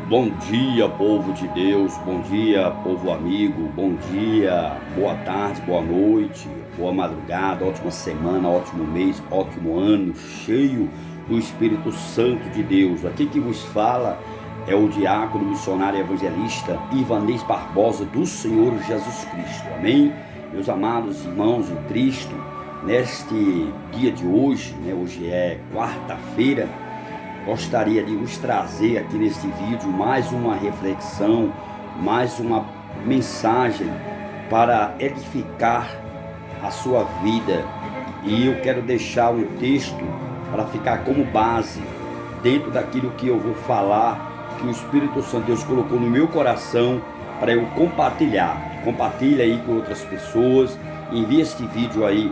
Bom dia, povo de Deus, bom dia, povo amigo, bom dia, boa tarde, boa noite, boa madrugada, ótima semana, ótimo mês, ótimo ano, cheio do Espírito Santo de Deus. Aqui que vos fala é o diácono, missionário e evangelista Ivanês Barbosa do Senhor Jesus Cristo. Amém? Meus amados irmãos em Cristo, neste dia de hoje, hoje é quarta-feira, gostaria de vos trazer aqui neste vídeo mais uma reflexão, mais uma mensagem para edificar a sua vida. E eu quero deixar um texto para ficar como base dentro daquilo que eu vou falar, que o Espírito Santo de Deus colocou no meu coração para eu compartilhar. Compartilha aí com outras pessoas, envie este vídeo aí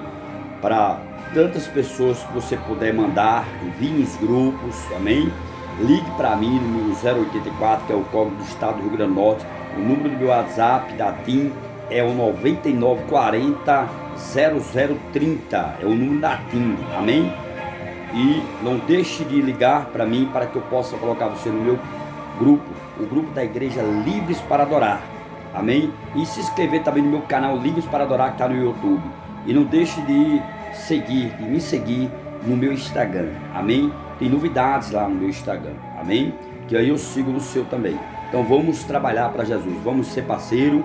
para tantas pessoas que você puder mandar, envie nos grupos, amém? Ligue para mim no 084, que é o código do estado do Rio Grande do Norte. O número do meu WhatsApp da TIM é o 9940 0030, é o número da TIM, amém? E não deixe de ligar para mim para que eu possa colocar você no meu grupo, o grupo da igreja Livres para Adorar, amém? E se inscrever também no meu canal Livres para Adorar, que está no YouTube. E não deixe de me seguir no meu Instagram, amém? Tem novidades lá no meu Instagram, amém? Que aí eu sigo no seu também. Então vamos trabalhar para Jesus, vamos ser parceiro.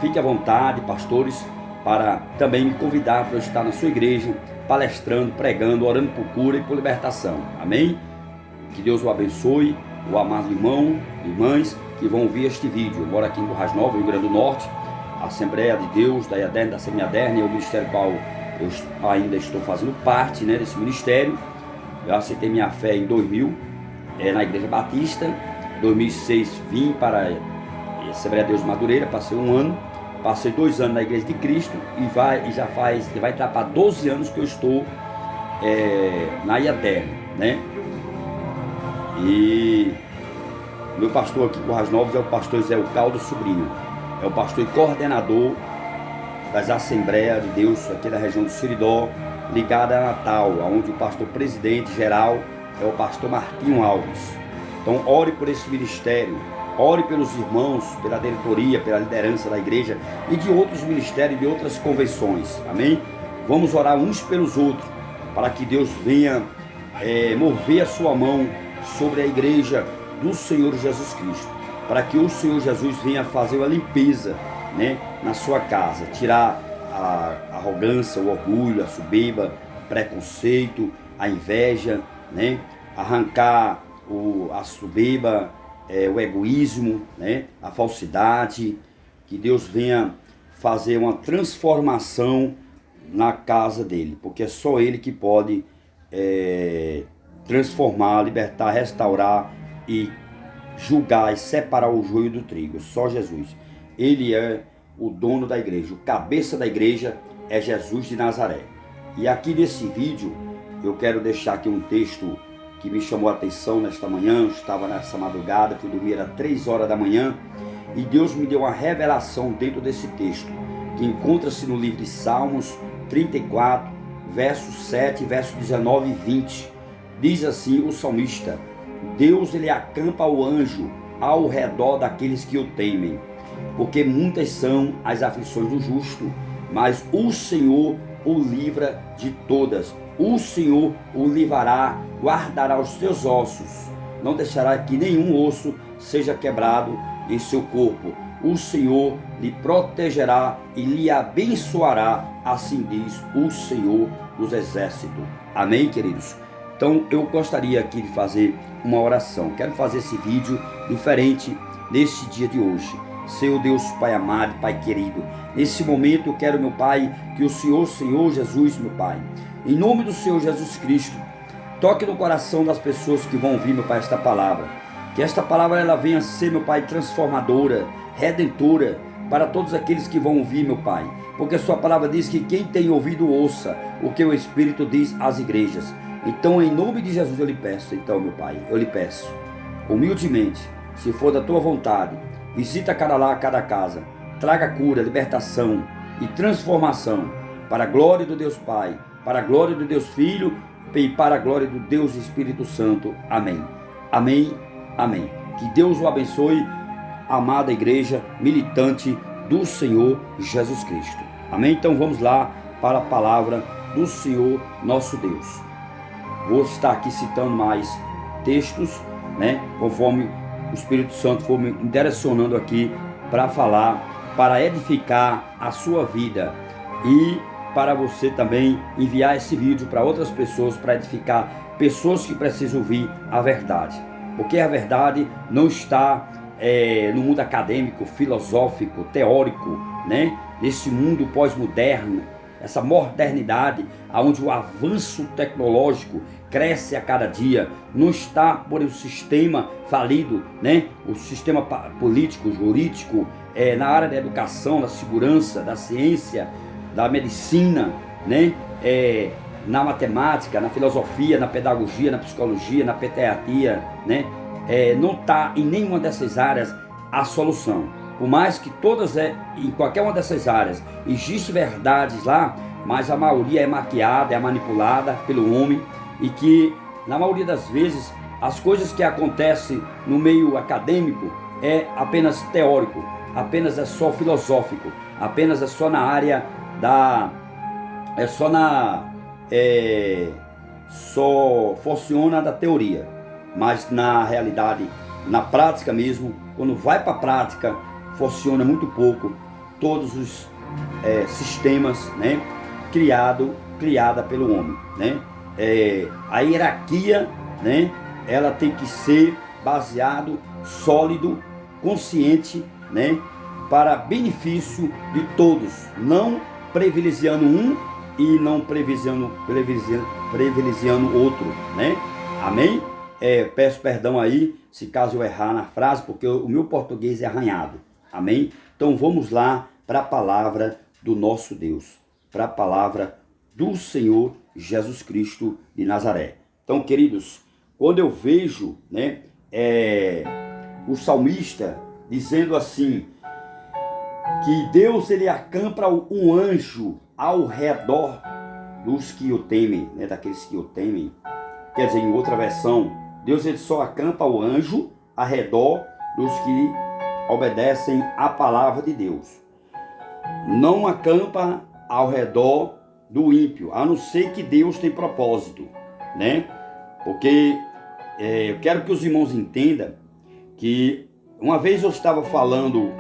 Fique à vontade, pastores, para também me convidar para eu estar na sua igreja, palestrando, pregando, orando por cura e por libertação, amém? Que Deus o abençoe, o amado irmão e irmãs que vão ouvir este vídeo. Eu moro aqui em Currais Novas, Rio Grande do Norte, a Assembleia de Deus, da IADERN, da Semi-ADERN, é o ministério qual eu ainda estou fazendo parte, desse ministério. Eu aceitei minha fé em 2000, na Igreja Batista. 2006 vim para a Assembleia de Deus Madureira, passei um ano, passei 2 anos na Igreja de Cristo e vai entrar para 12 anos que eu estou na IADERN, E meu pastor aqui em Currais Novos é o pastor Zé Caldo Sobrinho, é o pastor e coordenador das Assembleias de Deus aqui da região do Seridó, ligada a Natal, onde o pastor presidente geral é o pastor Martinho Alves. Então ore por esse ministério, ore pelos irmãos, pela diretoria, pela liderança da igreja e de outros ministérios, de outras convenções, amém? Vamos orar uns pelos outros, para que Deus venha mover a sua mão sobre a igreja do Senhor Jesus Cristo, para que o Senhor Jesus venha fazer uma limpeza, na sua casa, tirar a arrogância, o orgulho, a soberba, o preconceito, a inveja, arrancar a soberba, o egoísmo, a falsidade. Que Deus venha fazer uma transformação na casa dele, porque é só ele que pode transformar, libertar, restaurar e julgar e separar o joio do trigo. Só Jesus. Ele é o dono da igreja, o cabeça da igreja é Jesus de Nazaré. E aqui nesse vídeo eu quero deixar aqui um texto que me chamou a atenção nesta manhã. Eu estava nessa madrugada, fui dormir às 3 horas da manhã e Deus me deu uma revelação dentro desse texto, que encontra-se no livro de Salmos 34, versos 7, versos 19 e 20. Diz assim o salmista: Deus, ele acampa o anjo ao redor daqueles que o temem, porque muitas são as aflições do justo, mas o Senhor o livra de todas. O Senhor o livrará, guardará os seus ossos, não deixará que nenhum osso seja quebrado em seu corpo. O Senhor lhe protegerá e lhe abençoará, assim diz o Senhor dos exércitos. Amém, queridos? Então eu gostaria aqui de fazer uma oração. Quero fazer esse vídeo diferente nesse dia de hoje. Seu Deus, Pai amado, Pai querido, nesse momento eu quero, meu Pai, que o Senhor Jesus, meu Pai, em nome do Senhor Jesus Cristo, toque no coração das pessoas que vão ouvir, meu Pai, esta palavra. Que esta palavra ela venha ser, meu Pai, transformadora, redentora para todos aqueles que vão ouvir, meu Pai. Porque a sua palavra diz que quem tem ouvido ouça o que o Espírito diz às igrejas. Então, em nome de Jesus eu lhe peço, meu Pai, eu lhe peço, humildemente, se for da tua vontade, visita cada casa, traga cura, libertação e transformação para a glória do Deus Pai, para a glória do Deus Filho e para a glória do Deus Espírito Santo. Amém. Amém. Amém. Que Deus o abençoe, amada igreja militante do Senhor Jesus Cristo. Amém? Então vamos lá para a palavra do Senhor nosso Deus. Vou estar aqui citando mais textos, né? Conforme o Espírito Santo for me direcionando aqui para falar, para edificar a sua vida e para você também enviar esse vídeo para outras pessoas, para edificar pessoas que precisam ouvir a verdade. Porque a verdade não está no mundo acadêmico, filosófico, teórico, né? Nesse mundo pós-moderno, essa modernidade, onde o avanço tecnológico cresce a cada dia, não está por um sistema falido, né? O sistema político, jurídico, na área da educação, da segurança, da ciência, da medicina, né? Na matemática, na filosofia, na pedagogia, na psicologia, na pediatria, né? Não está em nenhuma dessas áreas a solução. Por mais que todas, em qualquer uma dessas áreas, existem verdades lá, mas a maioria é maquiada, é manipulada pelo homem, e que, na maioria das vezes, as coisas que acontecem no meio acadêmico é apenas teórico, apenas é só filosófico, apenas é só na área só funciona da teoria, mas na realidade, na prática mesmo, quando vai para a prática, funciona muito pouco todos os sistemas, né, criada pelo homem, né? A hierarquia, né, ela tem que ser baseado, sólido, consciente, né, para benefício de todos, não privilegiando um e não privilegiando outro, né? Amém? Peço perdão aí se caso eu errar na frase, porque o meu português é arranhado. Amém? Então vamos lá para a palavra do nosso Deus, para a palavra do Senhor Jesus Cristo de Nazaré. Então, queridos, quando eu vejo, né, o salmista dizendo assim, que Deus ele acampa um anjo ao redor dos que o temem, né, daqueles que o temem. Quer dizer, em outra versão, Deus ele só acampa o anjo ao redor dos que obedecem à palavra de Deus. Não acampa ao redor do ímpio, a não ser que Deus tem propósito, né? Porque eu quero que os irmãos entendam que uma vez eu estava falando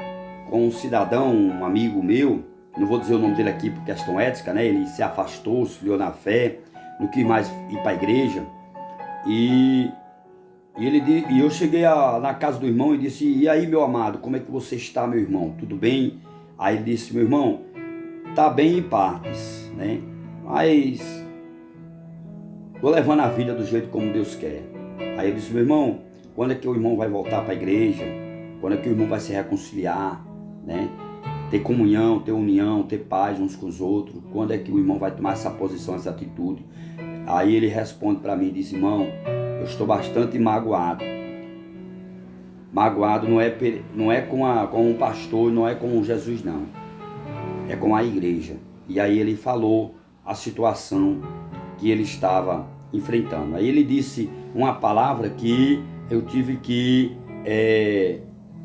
com um cidadão, um amigo meu, não vou dizer o nome dele aqui por questão ética, né? Ele se afastou, se esfriou na fé, não quis mais ir para a igreja. E eu cheguei na casa do irmão e disse, e aí, meu amado, como é que você está, meu irmão? Tudo bem? Aí ele disse, meu irmão, tá bem em partes, né? Mas tô levando a vida do jeito como Deus quer. Aí ele disse, meu irmão, quando é que o irmão vai voltar para a igreja? Quando é que o irmão vai se reconciliar, né? Ter comunhão, ter união, ter paz uns com os outros? Quando é que o irmão vai tomar essa posição, essa atitude? Aí ele responde para mim e diz, irmão, eu estou bastante magoado. Magoado não é com um pastor, não é com Jesus, não. É com a igreja. E aí ele falou a situação que ele estava enfrentando. Aí ele disse uma palavra que eu tive que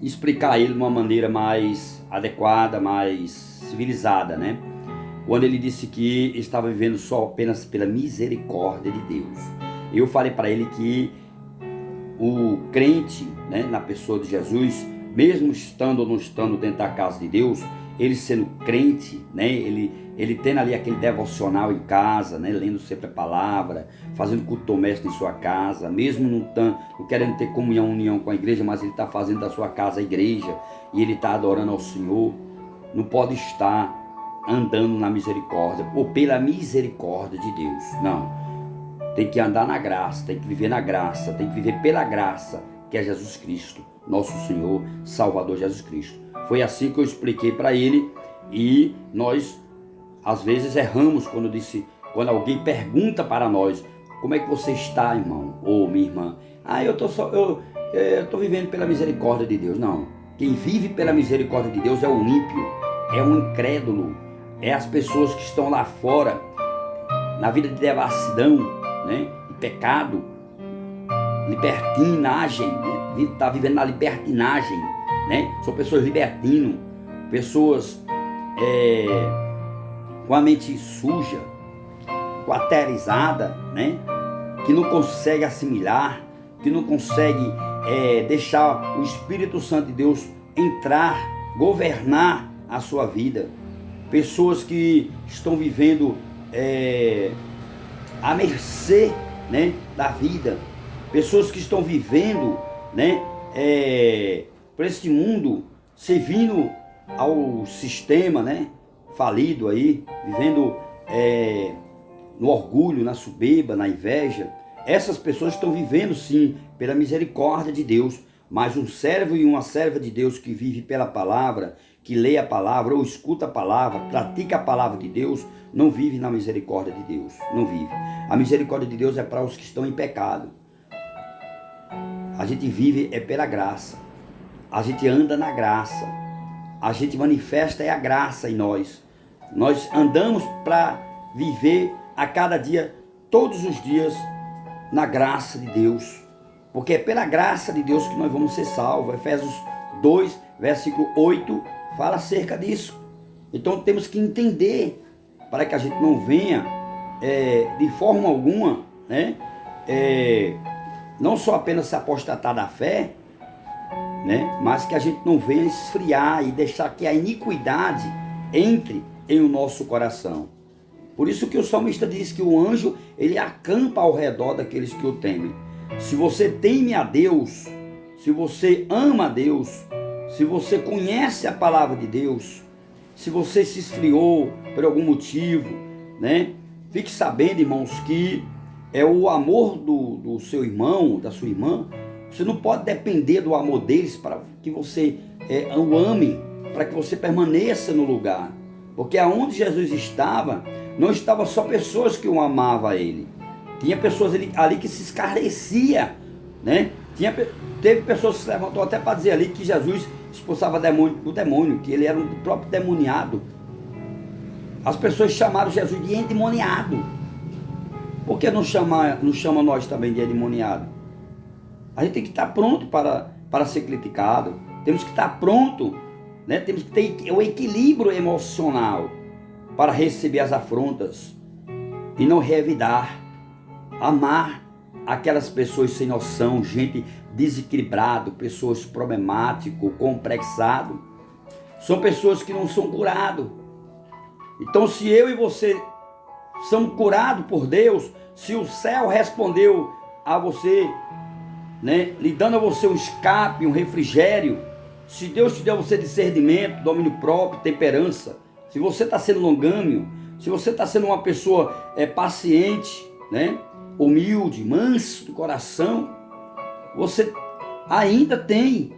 explicar a ele de uma maneira mais adequada, mais civilizada, né? Quando ele disse que estava vivendo só apenas pela misericórdia de Deus. Eu falei para ele que o crente, né, na pessoa de Jesus, mesmo estando ou não estando dentro da casa de Deus, ele sendo crente, né, ele tendo ali aquele devocional em casa, né, lendo sempre a palavra, fazendo culto doméstico em sua casa, mesmo não querendo ter comunhão, união com a igreja, mas ele está fazendo da sua casa a igreja, e ele está adorando ao Senhor, não pode estar andando na misericórdia, ou pela misericórdia de Deus, não. Tem que andar na graça, tem que viver na graça, tem que viver pela graça, que é Jesus Cristo, nosso Senhor, Salvador Jesus Cristo. Foi assim que eu expliquei para ele, e nós, às vezes, erramos quando alguém pergunta para nós, como é que você está, irmão, ou minha irmã? Eu estou vivendo pela misericórdia de Deus. Não, quem vive pela misericórdia de Deus é o ímpio, é o incrédulo, é as pessoas que estão lá fora, na vida de devassidão, né, de pecado, libertinagem, né, está vivendo na libertinagem, né? São pessoas libertinas, pessoas com a mente suja, quarteirizada, né? Que não consegue assimilar, que não consegue deixar o Espírito Santo de Deus entrar, governar a sua vida. Pessoas que estão vivendo à mercê, né, da vida. Pessoas que estão vivendo, né, por esse mundo, servindo ao sistema, né, falido aí, vivendo no orgulho, na soberba, na inveja. Essas pessoas estão vivendo sim pela misericórdia de Deus, mas um servo e uma serva de Deus que vive pela palavra, que lê a palavra ou escuta a palavra, pratica a palavra de Deus, não vive na misericórdia de Deus, não vive. A misericórdia de Deus é para os que estão em pecado. A gente vive pela graça, a gente anda na graça, a gente manifesta a graça em nós. Nós andamos para viver a cada dia, todos os dias, na graça de Deus, porque é pela graça de Deus que nós vamos ser salvos. Efésios 2, versículo 8, fala acerca disso. Então temos que entender, para que a gente não venha de forma alguma, né, não só apenas se apostatar da fé, né, mas que a gente não venha esfriar e deixar que a iniquidade entre em o nosso coração. Por isso que o salmista diz que o anjo, ele acampa ao redor daqueles que o temem. Se você teme a Deus, se você ama a Deus, se você conhece a palavra de Deus, se você se esfriou por algum motivo, né? Fique sabendo, irmãos, que é o amor do seu irmão, da sua irmã. Você não pode depender do amor deles para que você o ame, para que você permaneça no lugar. Porque aonde Jesus estava, não estava só pessoas que o amavam a ele. Tinha pessoas ali que se escarnecia, né? Teve pessoas que se levantou até para dizer ali que Jesus expulsava o demônio, que ele era um próprio demoniado. As pessoas chamaram Jesus de endemoniado. Por que não chama nós também de endemoniado? A gente tem que estar pronto para ser criticado. Temos que estar pronto, né? Temos que ter o equilíbrio emocional para receber as afrontas e não revidar. Amar aquelas pessoas sem noção, gente desequilibrada, pessoas problemáticas, complexadas. São pessoas que não são curadas. Então, se eu e você somos curados por Deus, se o céu respondeu a você, né, lhe dando a você um escape, um refrigério, se Deus te deu a você discernimento, domínio próprio, temperança, se você está sendo longânimo, se você está sendo uma pessoa paciente, né, humilde, manso do coração, você ainda tem,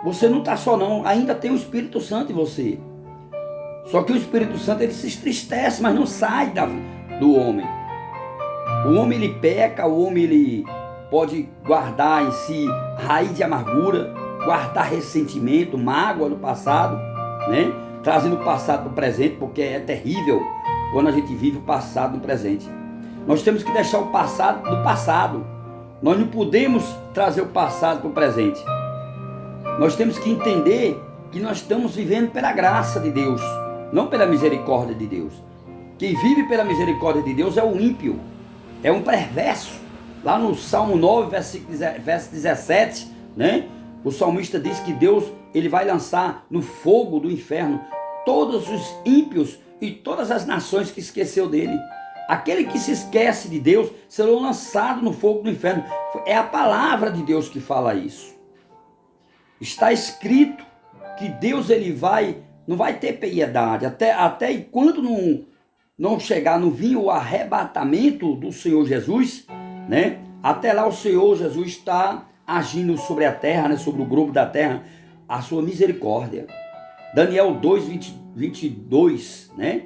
você não está só não, ainda tem o Espírito Santo em você. Só que o Espírito Santo, ele se entristece, mas não sai do homem. O homem, ele peca, o homem, ele pode guardar em si raiz de amargura, guardar ressentimento, mágoa do passado, né? Trazendo o passado para o presente, porque é terrível quando a gente vive o passado no presente. Nós temos que deixar o passado do passado. Nós não podemos trazer o passado para o presente. Nós temos que entender que nós estamos vivendo pela graça de Deus, não pela misericórdia de Deus. Quem vive pela misericórdia de Deus é o ímpio, é um perverso. Lá no Salmo 9, verso 17, né? O salmista diz que Deus, ele vai lançar no fogo do inferno todos os ímpios e todas as nações que esqueceu dele. Aquele que se esquece de Deus será lançado no fogo do inferno. É a palavra de Deus que fala isso. Está escrito que Deus, ele não vai ter piedade até enquanto não chegar, não vir o arrebatamento do Senhor Jesus, né? Até lá o Senhor Jesus está agindo sobre a terra, né? Sobre o globo da terra, a sua misericórdia. Daniel 2, 22, né?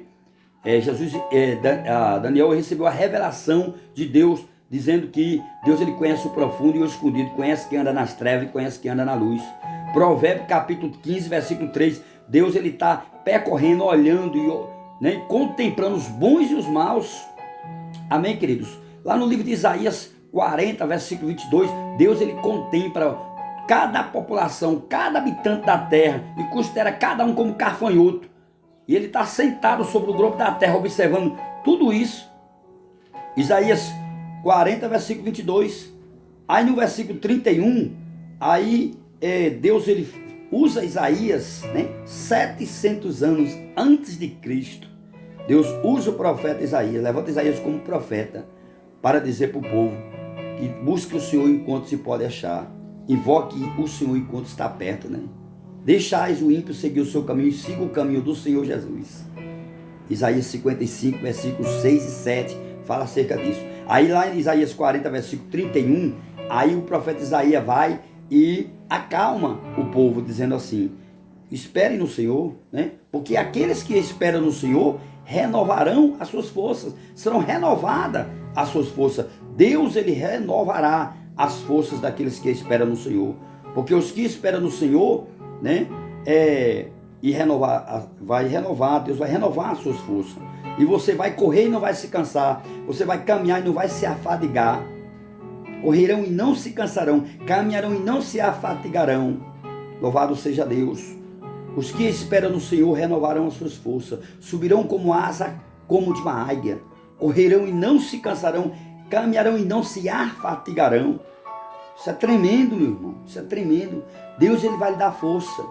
Daniel recebeu a revelação de Deus, dizendo que Deus, ele conhece o profundo e o escondido, conhece quem anda nas trevas e conhece quem anda na luz. Provérbio capítulo 15, versículo 3, Deus, ele está percorrendo, olhando e, né, contemplando os bons e os maus. Amém, queridos? Lá no livro de Isaías 40, versículo 22, Deus, ele contempla cada população, cada habitante da terra e considera cada um como gafanhoto. E ele está sentado sobre o globo da terra, observando tudo isso. Isaías 40, versículo 22. Aí no versículo 31, aí Deus ele usa Isaías, né, 700 anos antes de Cristo. Deus usa o profeta Isaías, levanta Isaías como profeta, para dizer para o povo que busque o Senhor enquanto se pode achar. Invoque o Senhor enquanto está perto, né? Deixais o ímpio seguir o seu caminho e siga o caminho do Senhor Jesus. Isaías 55, versículos 6 e 7, fala acerca disso. Aí lá em Isaías 40, versículo 31, aí o profeta Isaías vai e acalma o povo, dizendo assim: esperem no Senhor, né? Porque aqueles que esperam no Senhor renovarão as suas forças, serão renovadas as suas forças. Deus ele renovará as forças daqueles que esperam no Senhor, porque os que esperam no Senhor, né, vai renovar, Deus vai renovar as suas forças, e você vai correr e não vai se cansar, você vai caminhar e não vai se afadigar, correrão e não se cansarão, caminharão e não se afatigarão. Louvado seja Deus. Os que esperam no Senhor renovarão as suas forças, subirão como asa, como de uma águia, correrão e não se cansarão, caminharão e não se afatigarão. Isso é tremendo, meu irmão, isso é tremendo. Deus ele vai lhe dar força,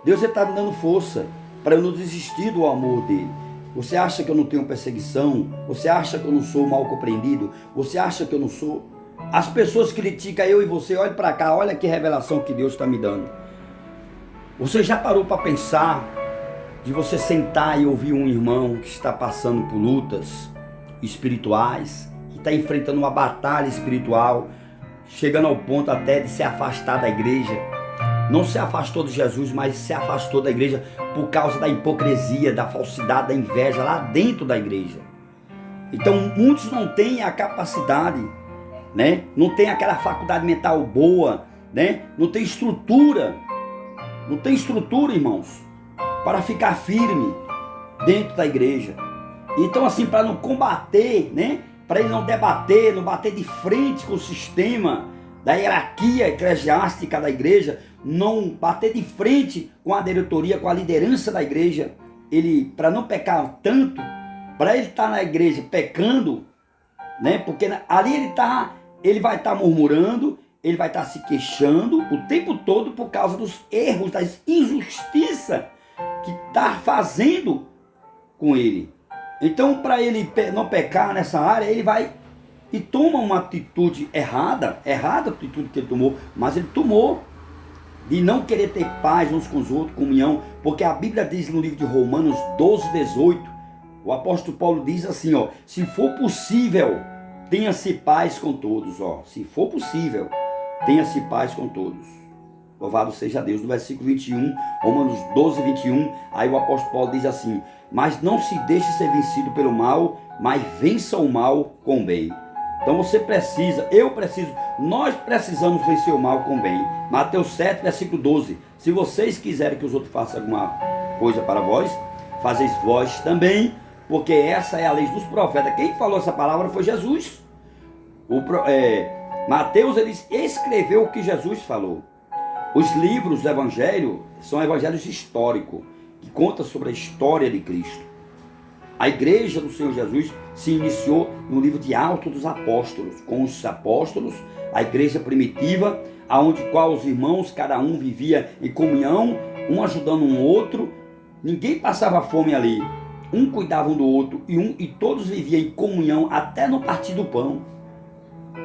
Deus está me dando força para eu não desistir do amor dele. Você acha que eu não tenho perseguição? Você acha que eu não sou mal compreendido? Você acha que eu não sou? As pessoas criticam eu e você, olha para cá, olha que revelação que Deus está me dando. Você já parou para pensar de você sentar e ouvir um irmão que está passando por lutas espirituais, que está enfrentando uma batalha espiritual, chegando ao ponto até de se afastar da igreja? Não se afastou de Jesus, mas se afastou da igreja por causa da hipocrisia, da falsidade, da inveja lá dentro da igreja. Então muitos não têm a capacidade, né? Não tem aquela faculdade mental boa, né? Não tem estrutura, irmãos, para ficar firme dentro da igreja. Então assim, para não combater, né? Para ele não debater, não bater de frente com o sistema da hierarquia eclesiástica da igreja, não bater de frente com a diretoria, com a liderança da igreja, ele, para não pecar tanto, para ele estar na igreja pecando, né? Porque ali ele vai estar murmurando, ele vai estar se queixando o tempo todo por causa dos erros, das injustiças que está fazendo com ele. Então, para ele não pecar nessa área, ele vai e toma uma atitude errada a atitude que ele tomou, mas ele tomou de não querer ter paz uns com os outros, comunhão, porque a Bíblia diz no livro de Romanos 12, 18, o apóstolo Paulo diz assim, ó: se for possível, tenha-se paz com todos, ó, se for possível, tenha-se paz com todos. Louvado seja Deus. No versículo 21, Romanos 12, 21, aí o apóstolo Paulo diz assim: mas não se deixe ser vencido pelo mal, mas vença o mal com o bem. Então você precisa, nós precisamos vencer o mal com o bem. Mateus 7, versículo 12. Se vocês quiserem que os outros façam alguma coisa para vós, fazeis vós também, porque essa é a lei dos profetas. Quem falou essa palavra foi Jesus. Mateus ele escreveu o que Jesus falou. Os livros do Evangelho são evangelhos históricos, que contam sobre a história de Cristo. A igreja do Senhor Jesus se iniciou no livro de Atos dos Apóstolos, com os apóstolos, a igreja primitiva, aonde qual os irmãos, cada um vivia em comunhão, um ajudando um outro, ninguém passava fome ali, um cuidava um do outro e todos viviam em comunhão até no partir do pão.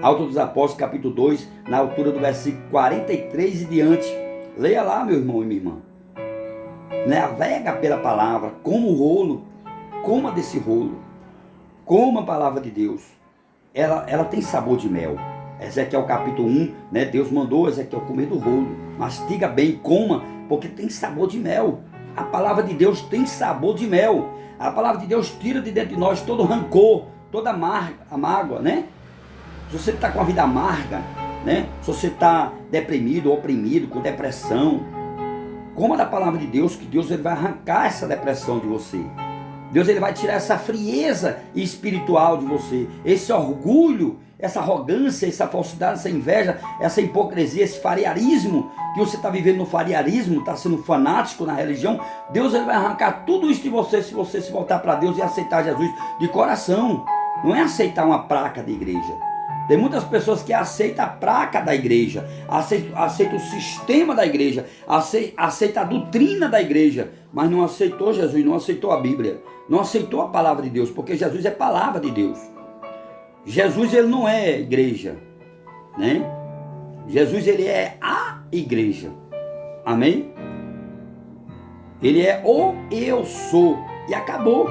Atos dos Apóstolos, capítulo 2, na altura do versículo 43 e diante. Leia lá, meu irmão e minha irmã. Navega pela palavra, como o rolo, coma desse rolo, coma a palavra de Deus. Ela tem sabor de mel. Ezequiel capítulo 1, né? Deus mandou Ezequiel comer do rolo. Mastiga bem, coma, porque tem sabor de mel. A palavra de Deus tem sabor de mel. A palavra de Deus tira de dentro de nós todo rancor, toda mágoa, né? Se você está com a vida amarga, né? Se você está deprimido, oprimido, com depressão, coma da palavra de Deus, que Deus ele vai arrancar essa depressão de você. Deus ele vai tirar essa frieza espiritual de você, esse orgulho essa arrogância, essa falsidade, essa inveja, essa hipocrisia, esse fariarismo, que você está vivendo no fariarismo, está sendo fanático na religião, Deus ele vai arrancar tudo isso de você se você se voltar para Deus e aceitar Jesus de coração. Não é aceitar uma placa de igreja. Tem muitas pessoas que aceitam a placa da igreja, aceitam o sistema da igreja, aceitam a doutrina da igreja, mas não aceitou Jesus, não aceitou a Bíblia, não aceitou a palavra de Deus, porque Jesus é palavra de Deus. Jesus ele não é igreja, né? Jesus ele é a igreja, amém? Ele é o eu sou e acabou.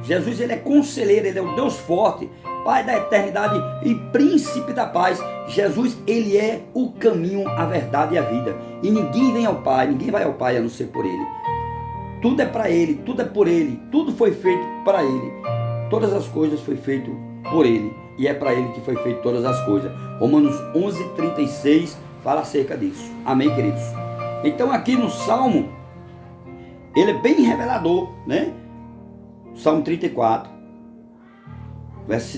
Jesus ele é conselheiro, ele é o Deus forte, Pai da eternidade e príncipe da paz. Jesus ele é o caminho, a verdade e a vida, e ninguém vem ao Pai, ninguém vai ao Pai a não ser por ele. Tudo é para ele, tudo é por ele, tudo foi feito para ele, todas as coisas foi feito por ele, e é para ele que foi feito todas as coisas. Romanos 11:36 fala acerca disso, amém, queridos? Então aqui no Salmo, ele é bem revelador, né? Salmo 34,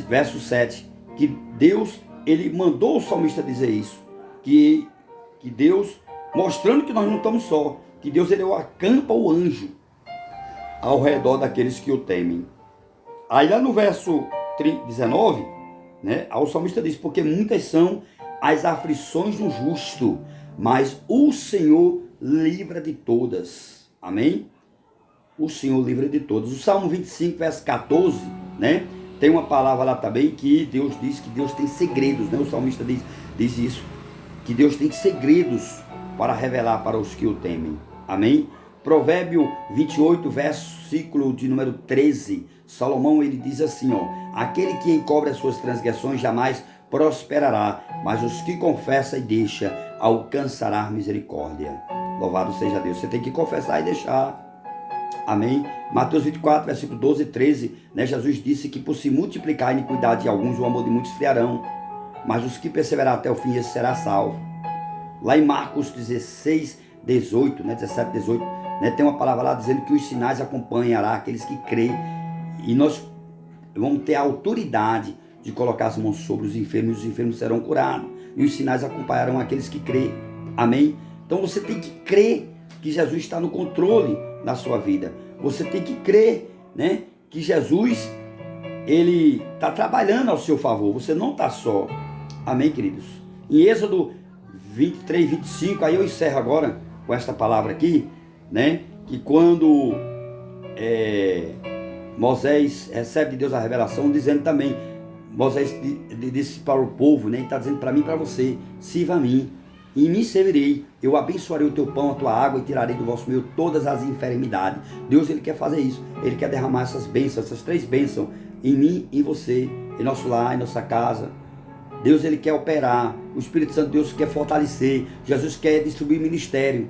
verso 7, que Deus, ele mandou o salmista dizer isso, que Deus, mostrando que nós não estamos só, que Deus ele acampa o anjo ao redor daqueles que o temem. Aí lá no verso 19, né, o salmista diz, porque muitas são as aflições do justo, mas o Senhor livra de todas, amém? O Senhor livra de todas. O Salmo 25, verso 14, né, tem uma palavra lá também que Deus diz que Deus tem segredos, né? O salmista diz isso, que Deus tem segredos para revelar para os que o temem, amém? Provérbio 28, versículo de número 13, Salomão ele diz assim, ó, aquele que encobre as suas transgressões jamais prosperará, mas os que confessa e deixa alcançará misericórdia. Louvado seja Deus. Você tem que confessar e deixar, amém? Mateus 24, versículo 12 e 13, né? Jesus disse que por se multiplicar a iniquidade de alguns, o amor de muitos esfriarão, mas os que perseverar até o fim, esse será salvo. Lá em Marcos 16, 18, né? 17, 18, né? Tem uma palavra lá dizendo que os sinais acompanharão aqueles que creem, e nós vamos ter a autoridade de colocar as mãos sobre os enfermos serão curados, e os sinais acompanharão aqueles que creem, amém? Então você tem que crer que Jesus está no controle na sua vida. Você tem que crer, né, que Jesus ele está trabalhando ao seu favor. Você não está só. Amém, queridos? Em Êxodo 23, 25, aí eu encerro agora com esta palavra aqui, né, que quando Moisés recebe de Deus a revelação, dizendo também, Moisés disse para o povo, né, está dizendo para mim e para você, sirva a mim, e me servirei, eu abençoarei o teu pão, a tua água, e tirarei do vosso meio todas as enfermidades. Deus ele quer fazer isso, ele quer derramar essas bênçãos, essas 3 bênçãos, em mim, em você, em nosso lar, em nossa casa. Deus ele quer operar, o Espírito Santo de Deus quer fortalecer, Jesus quer distribuir ministério.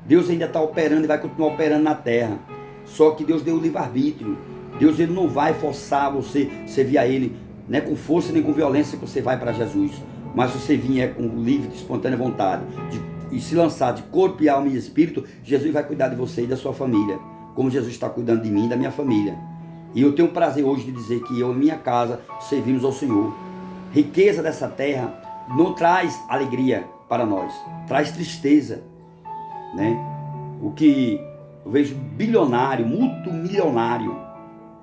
Deus ainda está operando e vai continuar operando na terra, só que Deus deu o livre-arbítrio. Deus ele não vai forçar você servir a ele, não é com força nem com violência que você vai para Jesus, mas se você vier com livre, de espontânea vontade, e se lançar de corpo e alma e espírito, Jesus vai cuidar de você e da sua família, como Jesus está cuidando de mim e da minha família. E eu tenho o prazer hoje de dizer que eu e minha casa servimos ao Senhor. Riqueza dessa terra não traz alegria para nós, traz tristeza, né? O que eu vejo bilionário, multimilionário,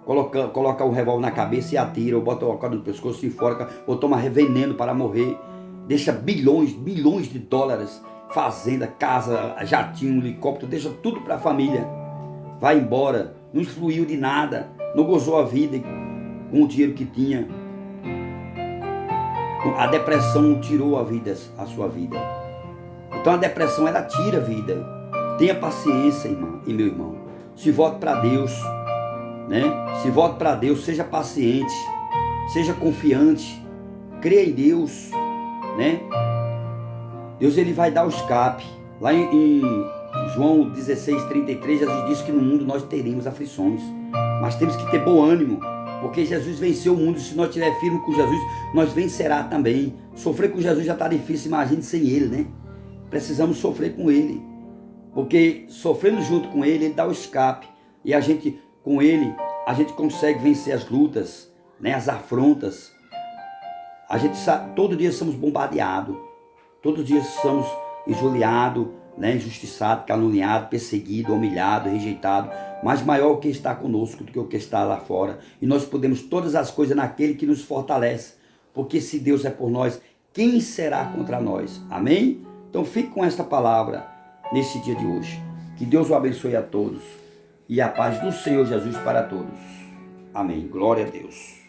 coloca o revólver na cabeça e atira, ou bota o corda no pescoço e enforca, ou toma veneno para morrer, deixa bilhões de dólares, fazenda, casa, jatinho, helicóptero, deixa tudo para a família, vai embora, não influiu de nada, não gozou a vida com o dinheiro que tinha. A depressão tirou a sua vida. Então a depressão ela tira a vida. Tenha paciência, irmão e meu irmão. Se volte para Deus, né? Se volte para Deus, seja paciente, seja confiante, creia em Deus, né? Deus ele vai dar o escape. Lá em João 16:33, Jesus disse que no mundo nós teremos aflições, mas temos que ter bom ânimo, porque Jesus venceu o mundo. Se nós estivermos firmes com Jesus, nós vencerá também. Sofrer com Jesus já está difícil, imagine sem Ele, né? Precisamos sofrer com Ele, porque sofrendo junto com Ele, Ele dá o escape, e a gente, com Ele, a gente consegue vencer as lutas, né? As afrontas. A gente sabe, todo dia somos bombardeados, todos os dias somos injuriados, né, injustiçados, caluniados, perseguidos, humilhados, rejeitados. Mas maior o que está conosco do que o que está lá fora. E nós podemos todas as coisas naquele que nos fortalece. Porque se Deus é por nós, quem será contra nós? Amém? Então fique com esta palavra nesse dia de hoje. Que Deus o abençoe a todos. E a paz do Senhor Jesus para todos. Amém. Glória a Deus.